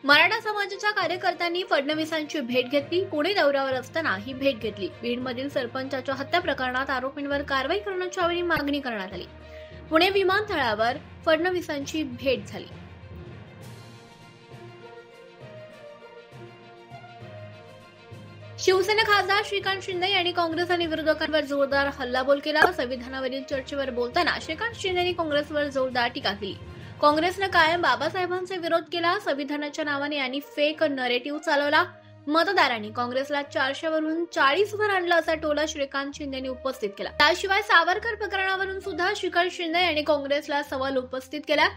मराठा समाजाच्या कार्यकर्त्यांनी फडणवीसांची भेट घेतली. पुणे दौऱ्यावर असताना ही भेट घेतली. बीडमधील सरपंचाच्या हत्या प्रकरणात आरोपींवर कारवाई करण्याच्या वेळी मागणी करण्यात आली. पुणे विमानतळावर फडणवीसांची भेट झाली. शिवसेना खासदार श्रीकांत शिंदे यांनी काँग्रेस आणि विरोधकांवर जोरदार हल्लाबोल केला. संविधानावरील चर्चेवर बोलताना श्रीकांत शिंदे यांनी काँग्रेसवर जोरदार टीका केली. काँग्रेसने कायम बाबासाहेबांचा विरोध केला. संविधानाच्या नावाने यांनी फेक नरेटिव्ह चालवला. मतदारांनी काँग्रेसला 400 वरून 40 वर आणलं असा टोला श्रीकांत शिंदे यांनी उपस्थित केला. त्याशिवाय सावरकर प्रकरणावरून सुद्धा श्रीकांत शिंदे यांनी काँग्रेसला सवाल उपस्थित केला.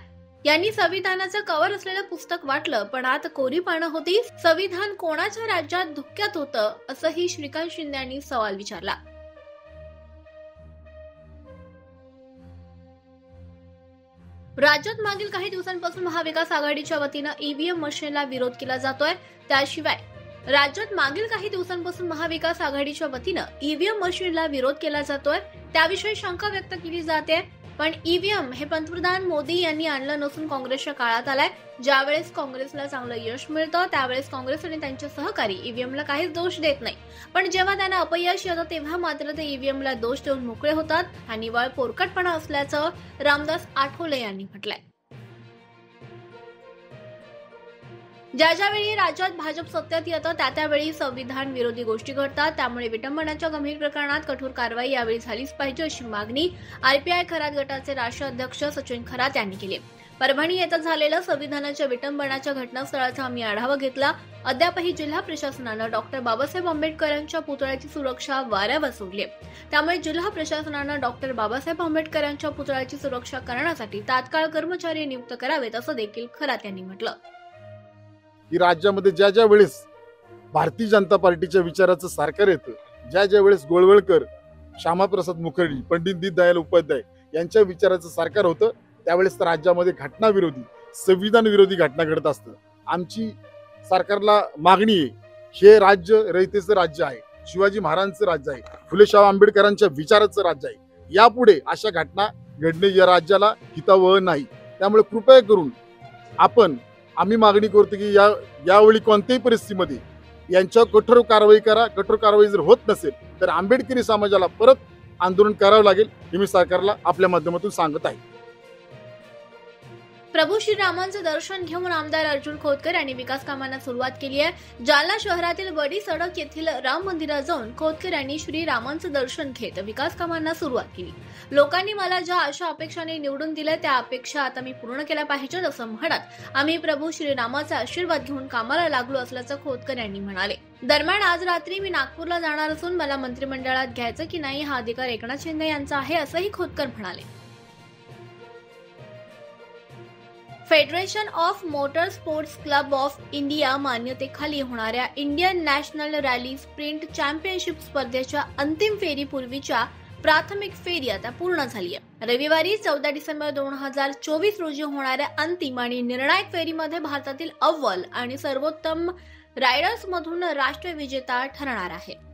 यांनी संविधानाचं कव्हर असलेलं पुस्तक वाटलं, पण आत कोरी पानं होती. संविधान कोणाच्या राज्यात धुक्यात होतं असंही श्रीकांत शिंदे यांनी सवाल विचारला. राज्यात मागील काही दिवसांपासून महाविकास आघाडीच्या वतीनं ईव्हीएम मशीनला विरोध केला जातोय. त्याशिवाय राज्यात मागील काही दिवसांपासून महाविकास आघाडीच्या वतीनं ईव्हीएम मशीनला विरोध केला जातोय. त्याविषयी शंका व्यक्त केली जाते. पण ईव्हीएम हे पंतप्रधान मोदी यांनी आणलं नसून काँग्रेसच्या काळात आलाय. ज्यावेळेस काँग्रेसला चांगलं यश मिळतं त्यावेळेस काँग्रेस आणि त्यांचे सहकारी ईव्हीएमला काहीच दोष देत नाही. पण जेव्हा त्यांना अपयश येतं तेव्हा मात्र ते ईव्हीएमला दोष देऊन मोकळे होतात. हा निव्वळ पोरकटपणा असल्याचं रामदास आठवले यांनी म्हटलंय. ज्यावेळी राज्यात भाजप सत्तेत येतं त्यावेळी संविधान विरोधी गोष्टी घडतात. त्यामुळे विटंबनाच्या गंभीर प्रकरणात कठोर कारवाई यावेळी झालीच पाहिजे अशी मागणी आरपीआय खरात गटाचे राष्ट्रीय अध्यक्ष सचिन खरात यांनी केली. परभणी येथे झालेलं संविधानाच्या विटंबनाच्या घटनास्थळाचा आम्ही आढावा घेतला. अद्यापही जिल्हा प्रशासनानं डॉक्टर बाबासाहेब आंबेडकर यांच्या पुतळ्याची सुरक्षा वाऱ्यावर सोडली. त्यामुळे जिल्हा प्रशासनानं डॉक्टर बाबासाहेब आंबेडकर यांच्या पुतळ्याची सुरक्षा करण्यासाठी तात्काळ कर्मचारी नियुक्त करावेत असं देखील खरात यांनी म्हटलं. की राज्यामध्ये ज्या वेळेस भारतीय जनता पार्टीच्या विचाराचं सरकार येतं, ज्या वेळेस गोळवळकर, श्यामाप्रसाद मुखर्जी, पंडित दीनदयाल उपाध्याय यांच्या विचाराचं सरकार होतं त्यावेळेस राज्यामध्ये घटनाविरोधी, संविधान विरोधी घटना घडत असतं. आमची सरकारला मागणी आहे, हे राज्य रयतेचं राज्य आहे, शिवाजी महाराजांचं राज्य आहे, फुले आंबेडकरांच्या विचाराचं राज्य आहे. यापुढे अशा घटना घडणे या राज्याला हितावह नाही. त्यामुळे कृपया करून आम्ही मागणी करतो की यावेळी कोणत्याही परिस्थितीमध्ये यांच्यावर कठोर कारवाई करा. कठोर कारवाई जर होत नसेल तर आंबेडकरी समाजाला परत आंदोलन करावं लागेल हे मी सरकारला आपल्या माध्यमातून सांगत आहे. प्रभू श्रीरामांचं दर्शन घेऊन आमदार अर्जुन खोतकर यांनी विकास कामांना सुरुवात केली आहे. जालना शहरातील बडी सडक येथील राम मंदिरात जाऊन खोतकर यांनी श्रीरामांचं दर्शन घेत विकास कामांना सुरुवात केली. लोकांनी मला ज्या आशा अपेक्षाने निवडून दिल्या त्या अपेक्षा आता मी पूर्ण केल्या पाहिजेत असं म्हणत आम्ही प्रभू श्रीरामाचा आशीर्वाद घेऊन कामाला लागलो असल्याचं खोतकर यांनी म्हणाले. दरम्यान आज रात्री मी नागपूरला जाणार असून मला मंत्रिमंडळात घ्यायचं की नाही हा अधिकार एकनाथ शिंदे यांचा आहे असंही खोतकर म्हणाले. Federation of motor sports club of India मान्यतेखाली होणाऱ्या Indian national rally sprint championship स्पर्धेच्या अंतिम फेरीपूर्वीच्या प्राथमिक फेरी आता पूर्ण झाली आहे. रविवारी 14 डिसेंबर 2024 रोजी होणाऱ्या अंतिम आणि निर्णायक फेरीमध्ये भारतातील अव्वल आणि सर्वोत्तम रायडर्स मधून राष्ट्रीय विजेता ठरणार आहे.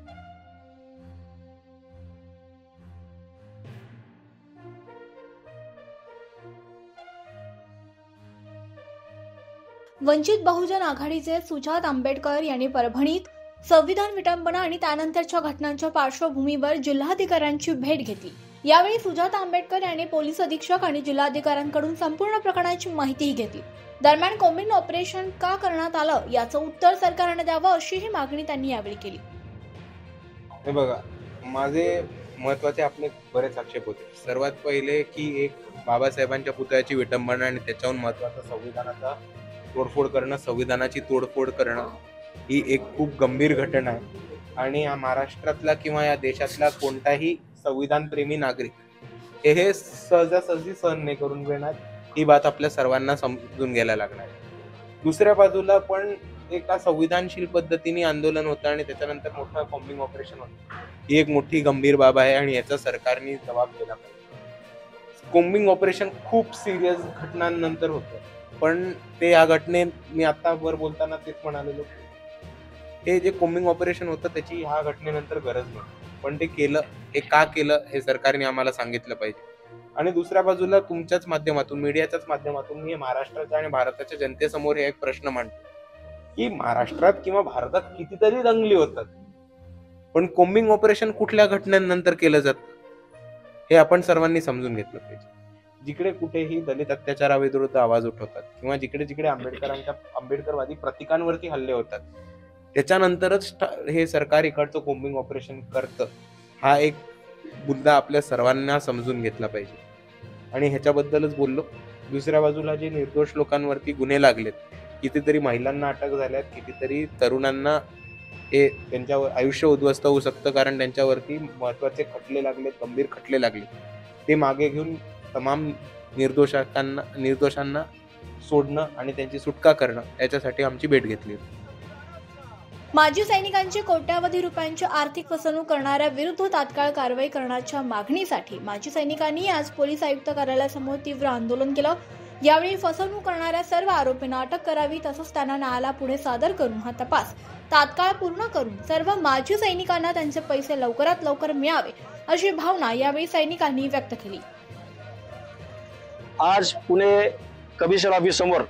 वंचित बहुजन आघाडीचे सुजात आंबेडकर यांनी परभणीत संविधान विटंबना आणि त्यानंतरच्या घटनांच्या पार्श्वभूमीवर जिल्हाधिकाऱ्यांची भेट घेतली. यावेळी सुजात आंबेडकर यांनी पोलीस अधीक्षक आणि जिल्हाधिकाऱ्यांकडून संपूर्ण प्रकरणाची माहितीही घेतली. दरम्यान कोम्बिंग ऑपरेशन का करण्यात आलं याचं उत्तर सरकारने द्यावं अशीही मागणी त्यांनी यावेळी केली. हे बघा, माझे महत्वाचे आपले बरेच आक्षेप होते. सर्वात पहिले की एक बाबासाहेबांच्या पुतळ्याची विटंबना आणि त्याच्याहून महत्वाचं संविधानाचा तोडफोड करणं, संविधानाची तोडफोड करणं ही एक खूप गंभीर घटना आहे. आणि या महाराष्ट्रातला किंवा या देशातला कोणताही संविधानप्रेमी नागरिक हे सहजासहजी सहन नाही करून घेणार. ही बात आपल्या सर्वांना समजून घ्यायला लागणार. दुसऱ्या बाजूला पण एका संविधानशील पद्धतीने आंदोलन होतं आणि त्याच्यानंतर मोठं कॉम्बिंग ऑपरेशन होतं. ही एक मोठी गंभीर बाब आहे आणि याचा सरकारने जबाब दिला पाहिजे. कॉम्बिंग ऑपरेशन खूप सिरियस घटनांनंतर होतं, पण ते या घटनेत मी आता वर बोलताना तेच म्हणालेलो, हे जे कॉम्बिंग ऑपरेशन होतं त्याची ह्या घटनेनंतर गरज नाही, पण ते केलं. हे का केलं हे सरकारने आम्हाला सांगितलं पाहिजे. आणि दुसऱ्या बाजूला तुमच्याच माध्यमातून, मीडियाच्याच माध्यमातून मी महाराष्ट्राच्या आणि भारताच्या जनतेसमोर हे एक प्रश्न मांडतो की महाराष्ट्रात किंवा भारतात कितीतरी दंगली होतात, पण कोम्बिंग ऑपरेशन कुठल्या घटनेनंतर केलं जातं हे आपण सर्वांनी समजून घेतलं पाहिजे. जिकडे कुठेही दलित अत्याचाराविरुद्ध आवाज उठवतात किंवा जिकडे जिकडे आंबेडकरवादी प्रतीकांवरती हल्ले होतात, त्याच्यानंतरच हे सरकार इकडचं कोम्बिंग ऑपरेशन करतं, हा एक मुद्दा आपल्या सर्वांना समजून घेतला पाहिजे. आणि ह्याच्याबद्दलच बोललो. दुसऱ्या बाजूला जे निर्दोष लोकांवरती गुन्हे लागलेत, कितीतरी महिलांना अटक झाल्यात, कितीतरी तरुणांना हे त्यांच्यावर आयुष्य उद्ध्वस्त होऊ शकतं, कारण त्यांच्यावरती महत्वाचे खटले लागलेत, गंभीर खटले लागले. ते मागे घेऊन तमाम निर्दोषांना सोडणं आणि त्यांची सुटका करणं, याच्यासाठी आमची भेट घेतली. माजी सैनिकांची कोट्यावधी रुपयांची आर्थिक फसवणूक करणाऱ्या विरुद्ध तात्काळ कारवाई करण्याच्या मागणीसाठी माजी सैनिकांनी आज पोलीस आयुक्त कार्यालयासमोर तीव्र आंदोलन केलं. यावेळी फसवणूक करणाऱ्या सर्व आरोपींना अटक करावी, तसंच त्यांना न्यायालयापुढे सादर करून हा तपास तात्काळ पूर्ण करून सर्व माजी सैनिकांना त्यांचे पैसे लवकरात लवकर मिळावे, अशी भावना यावेळी सैनिकांनी व्यक्त केली. आज पुणे कमिशनर ऑफिस समोर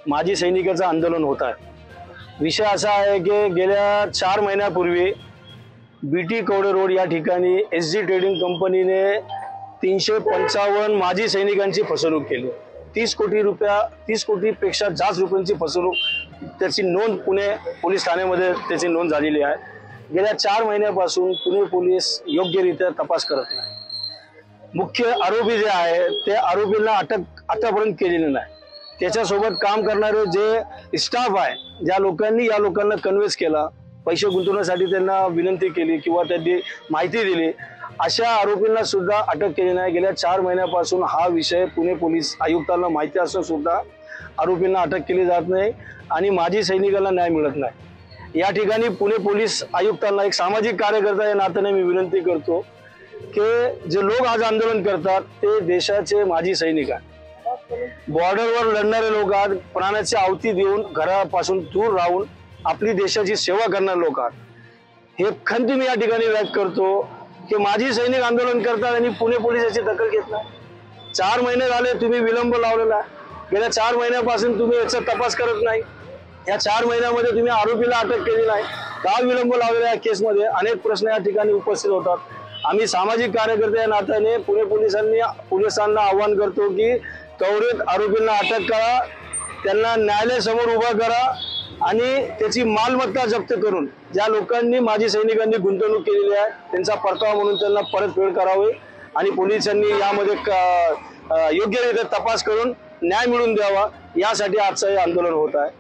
माजी सैनिकांचं आंदोलन होत आहे. विषय असा आहे की गेल्या 4 महिन्यापूर्वी बीटी कवडे रोड या ठिकाणी SG ट्रेडिंग कंपनीने 355 माजी सैनिकांची फसवणूक केली. 30 कोटीपेक्षा जास्त रुपयांची फसवणूक, त्याची नोंद पुणे पोलीस ठाण्यामध्ये त्याची नोंद झालेली आहे. गेल्या 4 महिन्यापासून पुणे पोलीस योग्यरित्या तपास करत नाही. मुख्य आरोपी जे आहे ते आरोपींना अटक आतापर्यंत केलेली नाही. त्याच्यासोबत काम करणारे जे स्टाफ आहे, ज्या लोकांनी या लोकांना कन्व्हिन्स केला, पैसे गुंतवण्यासाठी त्यांना विनंती केली किंवा त्यांनी माहिती दिली, अशा आरोपींना सुद्धा अटक केली नाही. गेल्या 4 महिन्यापासून हा विषय पुणे पोलीस आयुक्तांना माहिती असून सुद्धा आरोपींना अटक केली जात नाही आणि माजी सैनिकांना न्याय मिळत नाही. या ठिकाणी पुणे पोलीस आयुक्तांना एक सामाजिक कार्यकर्ता या नात्याने मी विनंती करतो की जे लोक आज आंदोलन करतात ते देशाचे माजी सैनिक आहेत. बॉर्डरवर लढणारे लोक आहेत, प्राणाची आहुती देऊन घरापासून दूर राहून आपली देशाची सेवा करणारे लोक आहेत. हे खंत मी या ठिकाणी व्यक्त करतो की माजी सैनिक आंदोलन करतात आणि पुणे पोलीस याची दखल घेत नाही. 4 महिने झाले तुम्ही विलंब लावलेला आहे. गेल्या 4 महिन्यापासून तुम्ही याचा तपास करत नाही. या 4 महिन्यामध्ये तुम्ही आरोपीला अटक केली नाही. का विलंब लावलेला या केसमध्ये अनेक प्रश्न या ठिकाणी उपस्थित होतात. आम्ही सामाजिक कार्यकर्ते या नात्याने पुणे पोलिसांना आवाहन करतो की त्वरित आरोपींना अटक करा, त्यांना न्यायालयासमोर उभा करा आणि त्याची मालमत्ता जप्त करून ज्या लोकांनी माजी सैनिकांनी गुंतवणूक केलेली आहे त्यांचा परतावा म्हणून त्यांना परतफेड करावी आणि पोलिसांनी यामध्ये योग्यरित्या तपास करून न्याय मिळवून द्यावा, यासाठी आजचं हे आंदोलन होत आहे.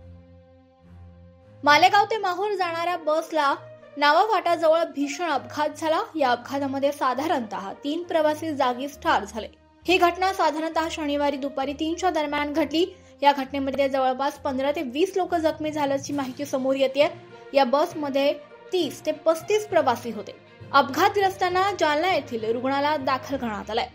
मालेगाव ते माहूर जाणाऱ्या बसला नावा फाटाजवळ भीषण अपघात झाला. या अपघातामध्ये साधारणतः 3 प्रवासी जागीच ठार झाले. ही घटना साधारणतः शनिवारी दुपारी 3च्या दरम्यान घडली. या घटनेमध्ये जवळपास 15 ते 20 लोक जखमी झाल्याची माहिती समोर येते. या बसमध्ये 30 ते 35 प्रवासी होते. अपघातग्रस्तांना जालना येथील रुग्णालयात दाखल करण्यात आलाय.